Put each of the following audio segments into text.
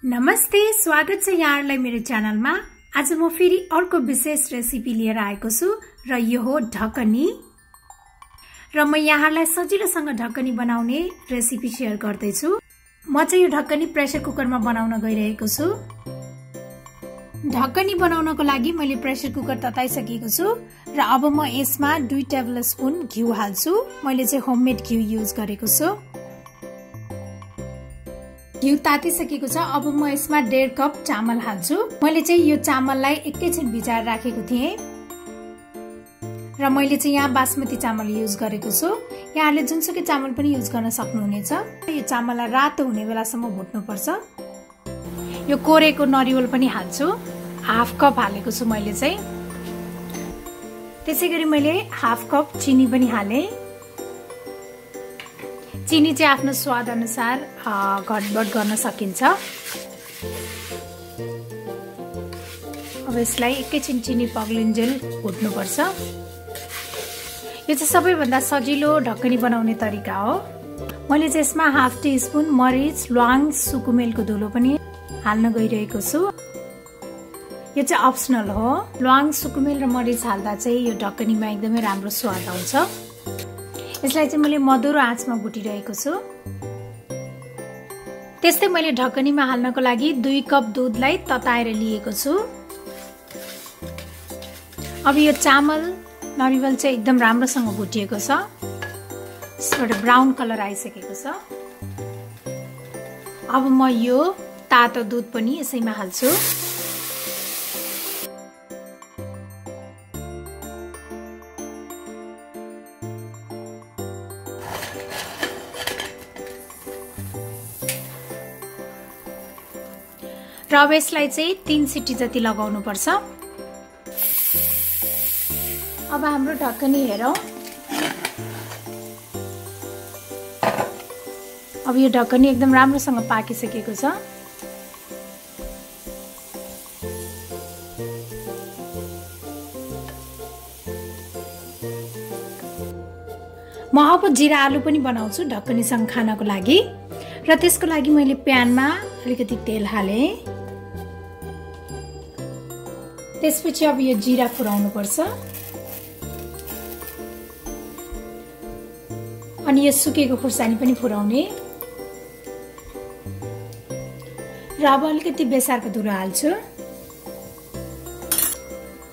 नमस्ते, स्वागत छ यहाँहरुलाई मेरो च्यानलमा। आज म फेरि अर्को विशेष रेसिपी लिएर आएको छु र यो हो ढकनी। र म यहाँहरुलाई सजिलोसँग ढकनी बनाउने रेसिपी शेयर गर्दै छु। म चाहिँ यो ढकनी प्रेसर कुकरमा बनाउन गइरहेको छु। ढकनी बनाउनको लागि मैले प्रेसर कुकर तताइसकेको छु र अब म यसमा 2 टेबलस्पुन घिउ हाल्छु। मैले चाहिँ होममेड घिउ युज गरेको छु। घिउ तातिसकेको छ। अब म यसमा 1.5 कप चामल हाल्छु। मैले चाहिँ यो चामललाई एकैछिन भिजाएर राखेको थिएँ र मैले चाहिँ यहाँ बासमती चामल युज गरेको छु। यहाँले जुनसुकै चामल पनि युज गर्न सक्नुहुनेछ। यो चामललाई रातो हुने बेलासम्म भुट्नुपर्छ। यो कोरेको नरिवल पनि हाल्छु। 1/2 कप हालेको छु मैले चाहिँ। त्यसैगरी मैले 1/2 कप चिनी पनि हाले। चिनी चाहिँ आफ्नो स्वाद अनुसार घटबढ गर्न सकिन्छ। अब यसलाई एकैछिन चिनी पग्लिन्जेल भुट्नुपर्छ। यो चाहिँ सबैभन्दा सजिलो ढकनी बनाउने तरिका हो। मैले चाहिँ यसमा 1/2 टीस्पुन मरिच, ल्वाङ, सुकुमेलको धुलो पनि हाल्न गइरहेको छु। यो चाहिँ अप्सनल हो। ल्वाङ, सुकुमेल र मरिच हाल्दा चाहिँ यो ढकनीमा एकदमै राम्रो स्वाद आउँछ। यसलाई चाहिँ मैले मधुरो आँचमा भुटिरहेको छु। त्यस्तै मैले ढकनीमा हाल्नको लागि 2 कप दुधलाई तताएर लिएको छु। अब यो चामल नरिवल चाहिँ एकदम राम्रोसँग भुटिएको छ। यसबाट ब्राउन कलर आइसकेको छ। अब म यो तातो दुध पनि यसैमा हाल्छु। र अब यसलाई चाहिँ 3 सिटी जति लगाउनु पर्छ। अब हाम्रो ढकनी हेरौं। अब यो ढकनी एकदम राम्रोसँग पाकिसकेको छ। म अब जिरा आलु पनि बनाउँछु ढकनीसँग खानको लागि। र त्यसको लागि मैले प्यानमा अलिकति तेल हाले। त्यसपछि अब यो जिरा फुराउनु पर्छ। अनि यो सुकेको खुर्सानी पनि फुराउने। र अब अलिकति बेसारको धुलो हाल्छु।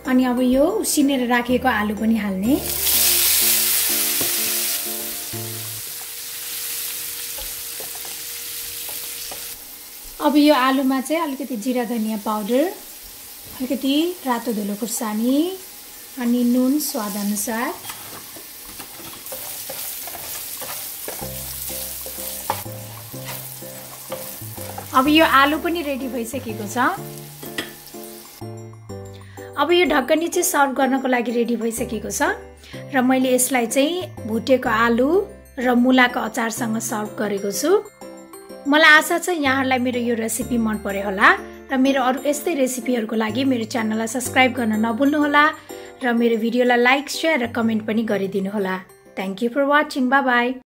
अनि अब यो उसिनेर राखेको आलु पनि हाल्ने। अब यो आलुमा चाहिँ अलिकति जिरा धनिया पाउडर, अलिकति रातो धुलो खुर्सानी अनि नुन स्वाद अनुसार। अब यो आलु पनि रेडी भइसकेको छ। अब यो ढकनी चाहिँ सर्भ गर्नको लागि रेडी भइसकेको छ र मैले यसलाई चाहिँ भुटेको आलु र मुलाको अचारसँग सर्भ गरेको छु। मलाई आशा छ यहाँहरुलाई मेरो यो रेसिपी मन पर्यो होला र मेरो अरु यस्तै रेसिपीहरुको लागि मेरो च्यानललाई सब्स्क्राइब गर्न नभुल्नु होला र मेरो भिडियोलाई लाइक, शेयर र कमेन्ट पनि गरिदिनु होला। Thank you for watching. Bye by.